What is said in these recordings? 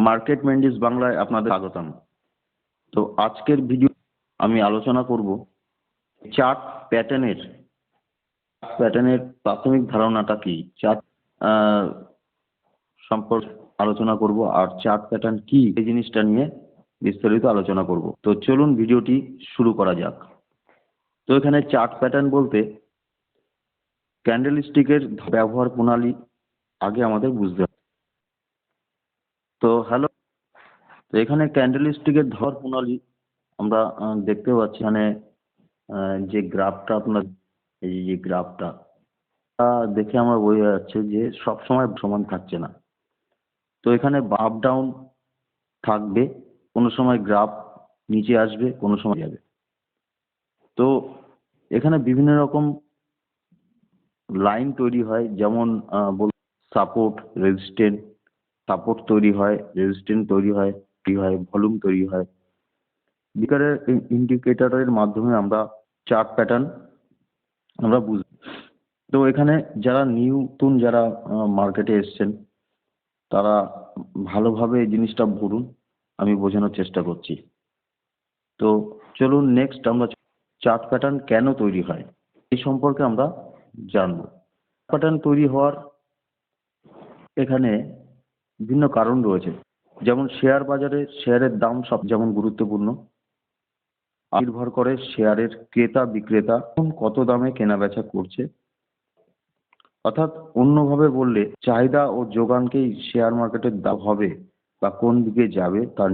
Market Mendis বাংলায় আপনাদের স্বাগতম। তো আজকের ভিডিও আমি আলোচনা করব চার্ট প্যাটার্নের প্যাটার্নের প্রাথমিক ধারণাটা কি, চার্ট সম্পর্কে আলোচনা করব, আর চার্ট প্যাটার্ন কি এই জিনিসটা নিয়ে বিস্তারিত আলোচনা করব। তো চলুন ভিডিওটি শুরু করা যাক। তো এখানে চার্ট প্যাটার্ন বলতে ক্যান্ডেলস্টিকের ব্যবহার প্রণালী আগে আমাদের বুঝতে হবে। তো হ্যালো, তো এখানে ক্যান্ডেলস্টিকের ধর প্রণালী আমরা দেখতে পাচ্ছি। এখানে যে গ্রাফটা আপনার, এই যে গ্রাফটা দেখে আমার বোঝা যাচ্ছে যে সব সময় সমান থাকছে না। তো এখানে আপ ডাউন থাকবে, কোনো সময় গ্রাফ নিচে আসবে, কোনো সময় যাবে। তো এখানে বিভিন্ন রকম লাইন তৈরি হয়, যেমন সাপোর্ট, রেজিস্ট্যান্স, সাপোর্ট তৈরি হয়, রেজিস্ট্যান্স তৈরি হয়, ভলিউম তৈরি হয়। ইন্ডিকেটরের মাধ্যমে আমরা চার্ট প্যাটার্ন আমরা বুঝি। তো এখানে যারা নতুন, যারা মার্কেটে এসছেন, তারা ভালোভাবে এই জিনিসটা বলুন, আমি বোঝানোর চেষ্টা করছি। তো চলুন নেক্সট আমরা চার্ট প্যাটার্ন কেন তৈরি হয় এই সম্পর্কে আমরা জানব। প্যাটার্ন তৈরি হওয়ার এখানে বিভিন্ন কারণ রয়েছে, যেমন শেয়ার বাজারে শেয়ারের দাম সব যেমন গুরুত্বপূর্ণ, নির্ভর করে শেয়ারের ক্রেতা বিক্রেতা কত দামে কেনা বেচা করছে। অর্থাৎ অন্যভাবে বললে চাহিদা ও যোগানকেই শেয়ার মার্কেটের দাম হবে বা কোন দিকে যাবে তার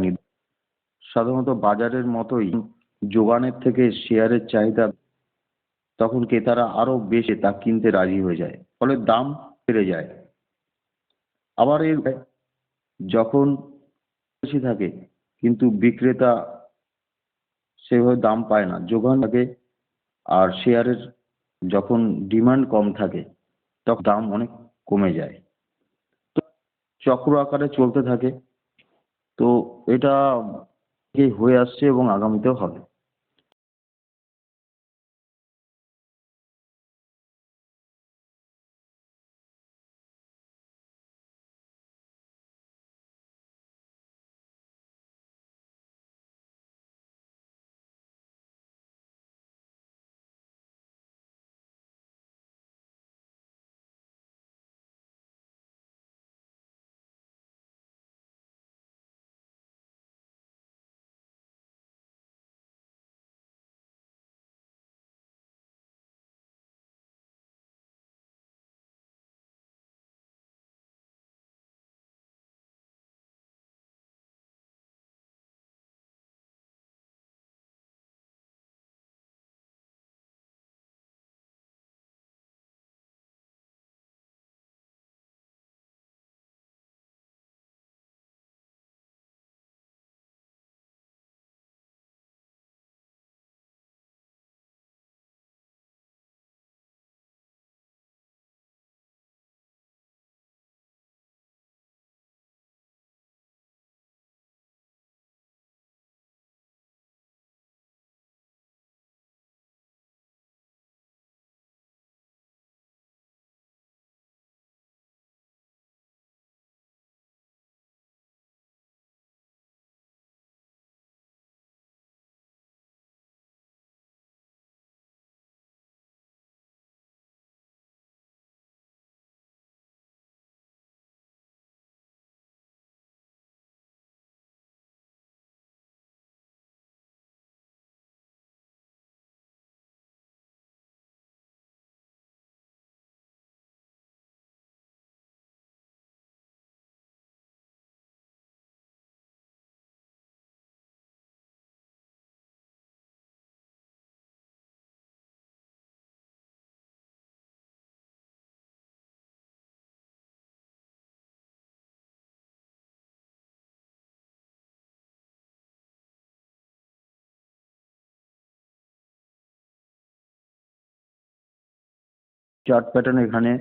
সাধারণত বাজারের মতোই যোগানের থেকে শেয়ারের চাহিদা, তখন ক্রেতারা আরো বেশি তা কিনতে রাজি হয়ে যায়, ফলে দাম বেড়ে যায়। আবার এর যখন বেশি থাকে কিন্তু বিক্রেতা সেভাবে দাম পায় না, যোগান থাকে, আর শেয়ারের যখন ডিমান্ড কম থাকে তখন দাম অনেক কমে যায়। তো চক্র আকারে চলতে থাকে। তো এটা হয়ে আসছে এবং আগামীতেও হবে। চার্ট প্যাটার্ন এখানে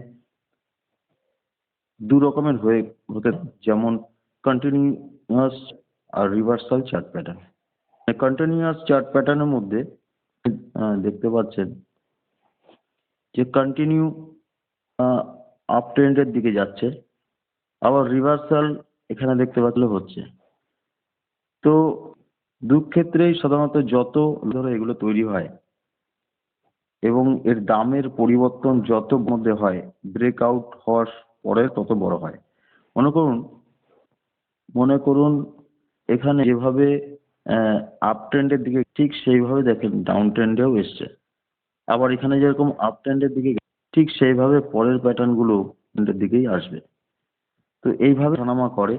দু রকমের হতে, যেমন কন্টিনিউয়াস আর reversal chart pattern. Continuous chart প্যাটার্নের মধ্যে দেখতে পাচ্ছেন যে কন্টিনিউ আপ ট্রেন্ডের দিকে যাচ্ছে, আবার রিভার্সাল এখানে দেখতে পাচ্লে হচ্ছে। তো ক্ষেত্রেই সাধারণত যত ধরো এগুলো তৈরি হয় এবং এর দামের পরিবর্তন যত মধ্যে হয়, ব্রেকআউট হওয়ার পরে তত বড় হয়। মনে করুন মনে করুন এখানে যেভাবে আপ ট্রেন্ডের দিকে ঠিক সেইভাবে দেখেন ডাউন ট্রেন্ডেও এসছে। আবার এখানে যেরকম আপ ট্রেন্ডের দিকে ঠিক সেইভাবে পরের প্যাটার্ন গুলো ট্রেন্ডের দিকেই আসবে। তো এইভাবে ওঠানামা করে।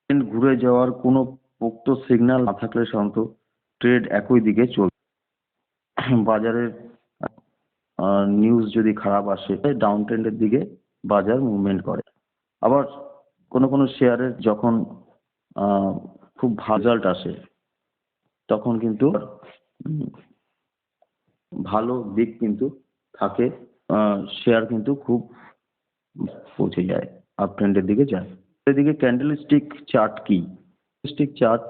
ট্রেন্ড ঘুরে যাওয়ার কোনো পোক্ত সিগন্যাল না থাকলে সাধারণত ট্রেড একই দিকে চলবে। বাজারের নিউজ যদি খারাপ আসে ডাউন ট্রেন্ডের দিকে বাজার মুভমেন্ট করে। আবার কোনো কোনো শেয়ারের যখন খুব ভালো রেজাল্ট আসে তখন কিন্তু ভালো দিক কিন্তু থাকে, শেয়ার কিন্তু খুব পৌঁছে যায়, আপ ট্রেন্ডের দিকে যায়। এদিকে ক্যান্ডেল স্টিক চার্ট কি? স্টিক চার্ট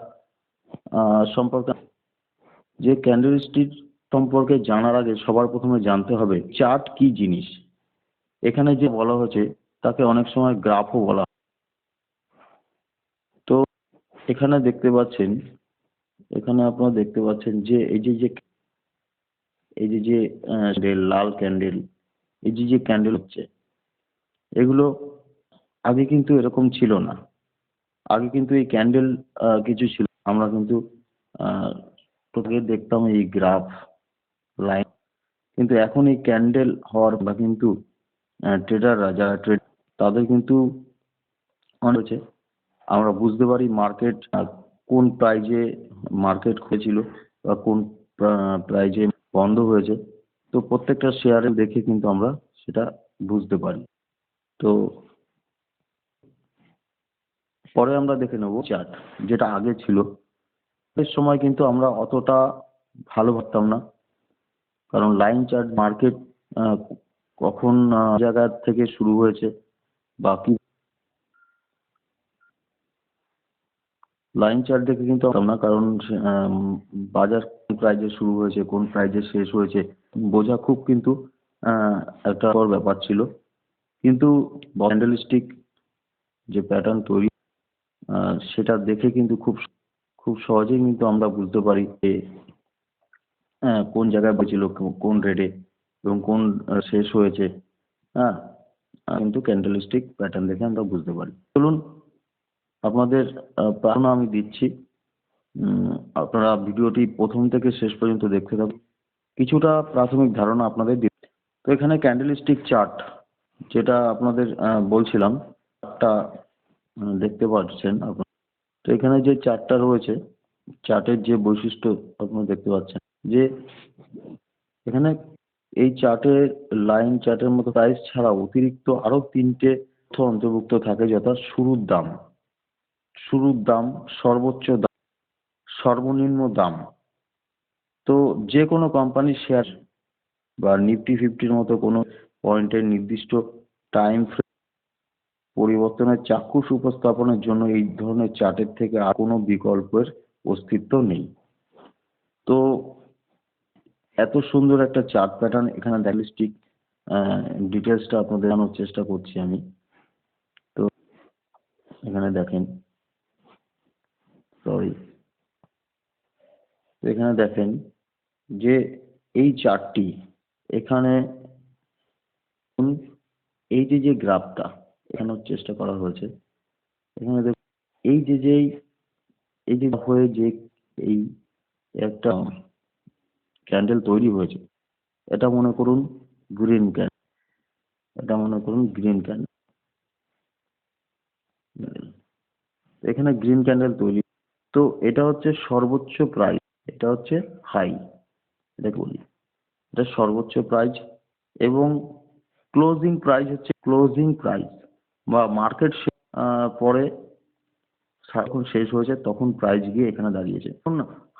সম্পর্কে যে ক্যান্ডেল স্টিক সম্পর্কে জানার আগে সবার প্রথমে জানতে হবে চার্ট কি জিনিস। এখানে যে বলা হয়েছে তাকে অনেক সময় গ্রাফও বলা হয়। তো এখানে দেখতে পাচ্ছেন, এখানে আপনারা দেখতে পাচ্ছেন যে এই যে লাল ক্যান্ডেল, এই যে ক্যান্ডেল হচ্ছে, এগুলো আগে কিন্তু এরকম ছিল না। আগে কিন্তু এই ক্যান্ডেল কিছু ছিল, আমরা কিন্তু আগে দেখতাম এই গ্রাফ লাইন, কিন্তু এখন এই ক্যান্ডেল হওয়ার বা কিন্তু ট্রেডাররা যারা ট্রেড তাদের কিন্তু অনেক হচ্ছে। আমরা বুঝতে পারি মার্কেট কোন প্রাইজে মার্কেট খুলেছিল বা কোন প্রাইজে বন্ধ হয়েছে। তো প্রত্যেকটা শেয়ারে দেখে কিন্তু আমরা সেটা বুঝতে পারি। তো পরে আমরা দেখে নেব চার্ট, যেটা আগে ছিল। এর সময় কিন্তু আমরা অতটা ভালো ভাবতাম না, কারণ লাইন চার্ট মার্কেট কখন জায়গা থেকে শুরু হয়েছে বা কি লাইন চার্ট দেখে কিন্তু পারতাম না, কারণ বাজার কোন প্রাইজে শুরু হয়েছে কোন প্রাইজে শেষ হয়েছে বোঝা খুব কিন্তু একটা বড় ব্যাপার ছিল। কিন্তু ক্যান্ডেলস্টিক যে প্যাটার্ন তৈরি সেটা দেখে কিন্তু খুব খুব সহজেই কিন্তু আমরা বুঝতে পারি যে কোন জায়গায় বসেছিল, কোন রেটে এবং কোন শেষ হয়েছে। হ্যাঁ, কিন্তু ক্যান্ডেলস্টিক প্যাটার্ন দেখে আমরা বুঝতে পারি। চলুন আপনাদের প্রার্থনা আমি দিচ্ছি, আপনারা ভিডিওটি প্রথম থেকে শেষ পর্যন্ত দেখতে থাকুন, কিছুটা প্রাথমিক ধারণা আপনাদের দিতে। তো এখানে ক্যান্ডেলস্টিক চার্ট যেটা আপনাদের বলছিলাম, চার্টটা দেখতে পাচ্ছেন আপনারা। তো এখানে যে চার্টটা রয়েছে, চার্টের যে বৈশিষ্ট্য আপনারা দেখতে পাচ্ছেন যে এখানে এই চার্টের লাইন চার্টের মতো প্রাইস ছাড়াও অতিরিক্ত আরো তিনটে তথ্য অন্তর্ভুক্ত থাকে, যথা শুরুর দাম, সর্বোচ্চ দাম, সর্বনিম্ন দাম। তো যে কোনো কোম্পানির শেয়ার বা নিফটি ফিফটির মতো কোনো পয়েন্টের নির্দিষ্ট টাইম ফ্রেম পরিবর্তনের চাক্ষুষ উপস্থাপনের জন্য এই ধরনের চার্টের থেকে আর কোনো বিকল্পের অস্তিত্ব নেই। তো এত সুন্দর একটা চার্ট প্যাটার্ন এখানে ডায়াগনস্টিক ডিটেলসটা আপনাদের জানানোর চেষ্টা করছি আমি। তো এখানে দেখেন, সরি, এখানে দেখেন যে এই চার্টটি এখানে এই যে গ্রাফটা এখানে চেষ্টা করা হয়েছে, এখানে দেখুন এই যে হয়ে যে এই একটা ক্যান্ডেল তৈরি হয়েছে, এটা মনে করুন গ্রিন ক্যান্ডেল, এটা মনে করুন গ্রিন ক্যান্ডেল, এখানে গ্রিন ক্যান্ডেল তৈরি। তো এটা হচ্ছে সর্বোচ্চ প্রাইস, এটা হচ্ছে হাই, এটা বলি এটা সর্বোচ্চ প্রাইস, এবং ক্লোজিং প্রাইস হচ্ছে ক্লোজিং প্রাইস বা মার্কেট পরে যখন শেষ হয়েছে তখন প্রাইস গিয়ে এখানে দাঁড়িয়েছে।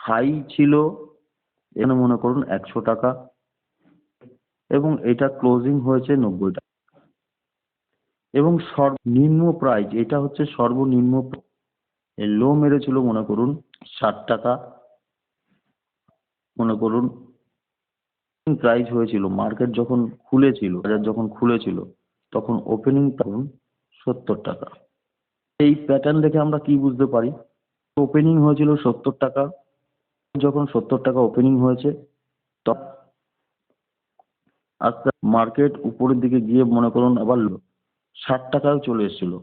হাই ছিল এখানে মনে করুন 100 টাকা এবং এটা ক্লোজিং হয়েছে 90 টাকা, এবং সর্বনিম্ন প্রাইস এটা হচ্ছে সর্বনিম্ন, লো মেরেছিল মনে করুন 60 টাকা, মনে করুন প্রাইস হয়েছিল মার্কেট যখন খুলেছিল, বাজার যখন খুলেছিল তখন ওপেনিং তখন 70 টাকা। এই প্যাটার্ন দেখে আমরা কি বুঝতে পারি? ওপেনিং হয়েছিল 70 টাকা, যখন 70 টাকা ওপেনিং হয়েছে তখন আস্তে মার্কেট উপরের দিকে গিয়ে মনে করুন আবার 60 টাকায় চলে এসেছিল,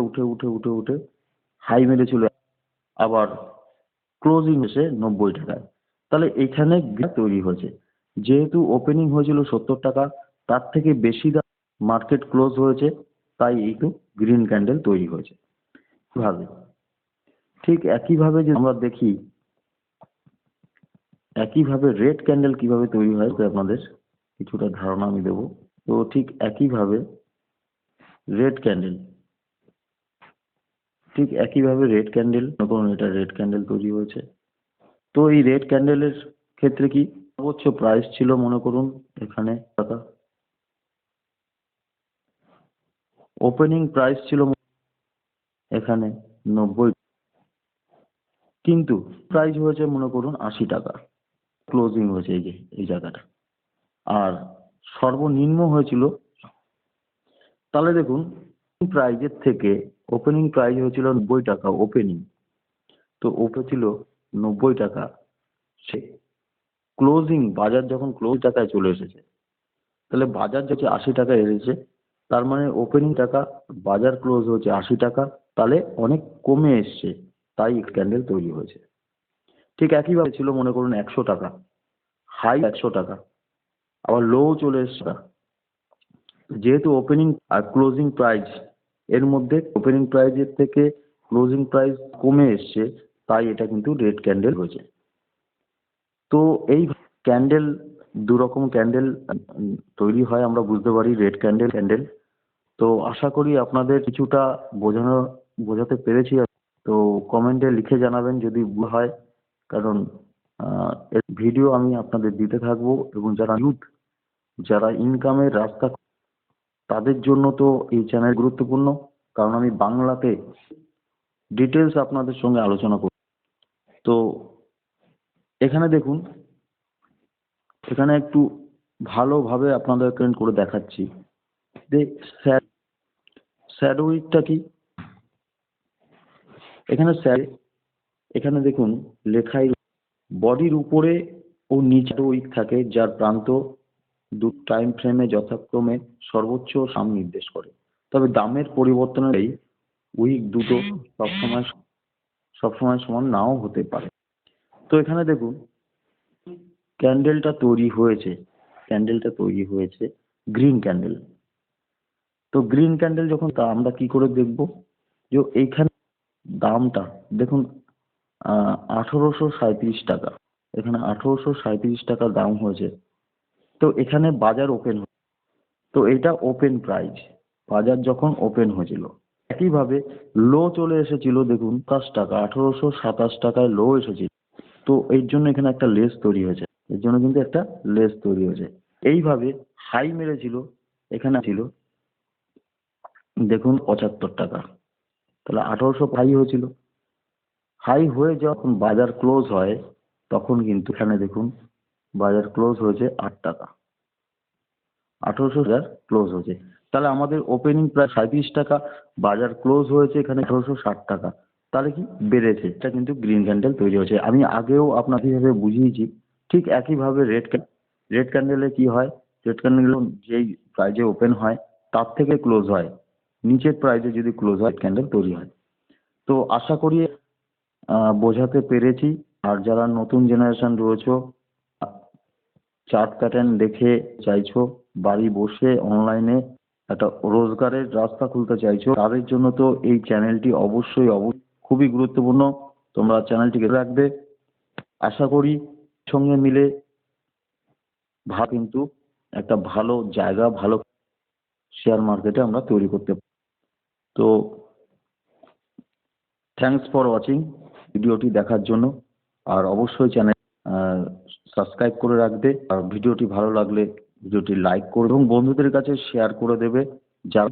উঠে উঠে উঠে উঠে হাই মেরেছিল, আবার ক্লোজিং এসে 90 টাকায়। তাহলে এখানে গ্যাপ তৈরি হয়েছে, যেহেতু ওপেনিং হয়েছিল 70 টাকা, তার থেকে বেশি দাম মার্কেট ক্লোজ হয়েছে, তাই একটু গ্রিন ক্যান্ডেল তৈরি হয়েছে। ভাবে ঠিক একইভাবে যে আমরা দেখি, একইভাবে রেড ক্যান্ডেল কিভাবে তৈরি হয় আপনাদের কিছুটা ধারণা আমি দেবো। তো ঠিক একইভাবে রেড ক্যান্ডেল, ঠিক একইভাবে রেড ক্যান্ডেল, ধরুন এটা রেড ক্যান্ডেল তৈরি হয়েছে। তো এই রেড ক্যান্ডেলের ক্ষেত্রে কি সর্বোচ্চ প্রাইস ছিল মনে করুন এখানে টাকা, ওপেনিং প্রাইস ছিল এখানে 90, কিন্তু প্রাইস হয়েছে মনে করুন 80 টাকা, ক্লোজিং হয়েছে এই যে এই জায়গাটা, আর সর্বনিম্ন হয়েছিল। তাহলে দেখুন প্রাইজের থেকে ওপেনিং প্রাইস হয়েছিল 90 টাকা ওপেনিং, তো ওপে ছিল 90 টাকা, সে ক্লোজিং বাজার যখন ক্লোজ টাকায় চলে এসেছে, তাহলে বাজার যদি 80 টাকায় এসেছে, তার মানে ওপেনিং টাকা, বাজার ক্লোজ হচ্ছে 80 টাকা, তাহলে অনেক কমে এসছে, তাই ক্যান্ডেল তৈরি হয়েছে। ঠিক একইভাবে ছিল মনে করুন 100 টাকা, হাই 100 টাকা, আবার লো চলে এসছে। যেহেতু ওপেনিং আর ক্লোজিং প্রাইস এর মধ্যে ওপেনিং প্রাইসের থেকে ক্লোজিং প্রাইস কমে এসছে, তাই এটা কিন্তু রেড ক্যান্ডেল হয়েছে। তো এই ক্যান্ডেল, দু রকম ক্যান্ডেল তৈরি হয় আমরা বুঝতে পারি, রেড ক্যান্ডেল ক্যান্ডেল। তো আশা করি আপনাদের কিছুটা বোঝাতে পেরেছি। তো কমেন্টে লিখে জানাবেন যদি ভুল হয়, কারণ এর ভিডিও আমি আপনাদের দিতে থাকবো, এবং যারা ইউথ, যারা ইনকামের রাস্তা, তাদের জন্য তো এই চ্যানেল গুরুত্বপূর্ণ, কারণ আমি বাংলাতে ডিটেলস আপনাদের সঙ্গে আলোচনা করব। তো এখানে দেখুন, এখানে একটু ভালোভাবে আপনাদের করে দেখাচ্ছি যে শ্যাডো উইকটা কি। এখানে এখানে দেখুন লেখাই বডির উপরে ও নিচে উইক থাকে, যার প্রান্ত দু টাইম ফ্রেমে যথাক্রমে সর্বোচ্চ দাম নির্দেশ করে। তবে দামের পরিবর্তনের এই উইক দুটো সবসময় সমান নাও হতে পারে। তো এখানে দেখুন ক্যান্ডেলটা তৈরি হয়েছে, ক্যান্ডেলটা তৈরি হয়েছে গ্রিন ক্যান্ডেল। তো গ্রিন ক্যান্ডেল যখন, তা আমরা কি করে দেখবো যে এইখানে দামটা দেখুন 1837 টাকা, এখানে 1837 টাকা দাম হয়েছে। তো এখানে বাজার ওপেন, তো এটা ওপেন প্রাইস, বাজার যখন ওপেন হয়েছিল। একইভাবে লো চলে এসেছিল দেখুন 27 টাকা, 1827 টাকায় লো এসেছিল। তো এর জন্য এখানে একটা লেস তৈরি হয়েছে, এর জন্য কিন্তু একটা লেস তৈরি হয়েছে। এইভাবে হাই মেরেছিল, এখানে ছিল দেখুন 75 টাকা, তাহলে 1800 হাই হয়েছিল। হাই হয়ে যখন বাজার ক্লোজ হয়, তখন কিন্তু এখানে দেখুন বাজার ক্লোজ হয়েছে 8 টাকা, 1800 ক্লোজ হয়েছে। তাহলে আমাদের ওপেনিং প্রায় 37 টাকা, বাজার ক্লোজ হয়েছে এখানে 1860 টাকা, তাহলে কি বেড়েছে, এটা কিন্তু গ্রিন ক্যান্ডেল তৈরি হয়েছে। আমি আগেও আপনাকে এইভাবে বুঝিয়েছি। ঠিক একইভাবে রেড ক্যান্ডেলে কি হয়, রেড ক্যান্ডেল যেই প্রাইজে ওপেন হয় তার থেকে ক্লোজ হয়, নিচের প্রাইজে যদি ক্লোজ হয় ক্যান্ডেল তৈরি হয়। তো আশা করি বোঝাতে পেরেছি। আর যারা নতুন জেনারেশন রয়েছে, চার্ট প্যাটার্ন দেখে চাইছো বাড়ি বসে অনলাইনে একটা রোজগারের রাস্তা খুলতে চাইছো, তাদের জন্য তো এই চ্যানেলটি অবশ্যই খুবই গুরুত্বপূর্ণ। তোমরা চ্যানেলটিকে রাখবে। আশা করি সঙ্গে মিলে কিন্তু একটা ভালো জায়গা, ভালো শেয়ার মার্কেটে আমরা তৈরি করতে পারি। তো থ্যাঙ্কস ফর ওয়াচিং, ভিডিওটি দেখার জন্য। আর অবশ্যই চ্যানেল সাবস্ক্রাইব করে রাখবে, আর ভিডিওটি ভালো লাগলে ভিডিওটি লাইক করবে এবং বন্ধুদের কাছে শেয়ার করে দেবে, যারা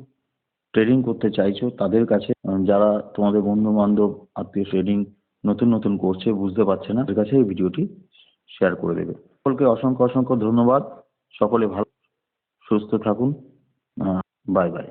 ট্রেডিং করতে চাইছো তাদের কাছে। যারা তোমাদের বন্ধু বান্ধব আত্মীয় ট্রেডিং নতুন নতুন করছে, বুঝতে পারছে না, তাদের কাছে এই ভিডিওটি শেয়ার করে দেবে। সকলকে অসংখ্য অসংখ্য ধন্যবাদ। সকলে ভালো সুস্থ থাকুন। Bye bye.